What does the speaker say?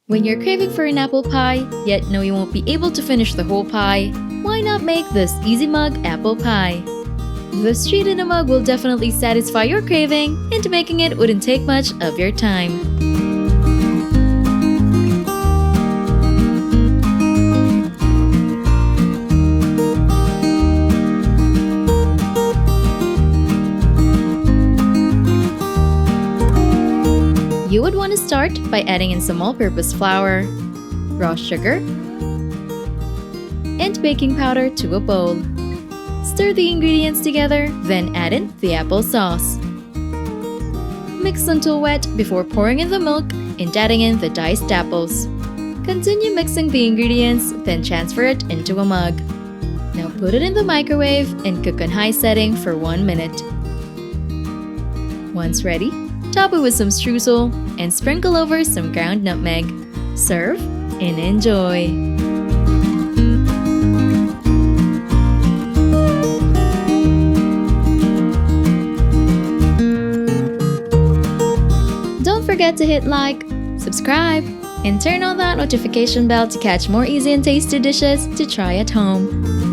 When you're craving for an apple pie, yet know you won't be able to finish the whole pie, why not make this easy mug apple pie? The street in a mug will definitely satisfy your craving, and making it wouldn't take much of your time. You would want to start by adding in some all-purpose flour, raw sugar, and baking powder to a bowl. Stir the ingredients together, then add in the apple sauce. Mix until wet before pouring in the milk and adding in the diced apples. Continue mixing the ingredients, then transfer it into a mug. Now put it in the microwave and cook on high setting for 1 minute. Once ready, top it with some streusel and sprinkle over some ground nutmeg. Serve and enjoy! Don't forget to hit like, subscribe, and turn on that notification bell to catch more easy and tasty dishes to try at home.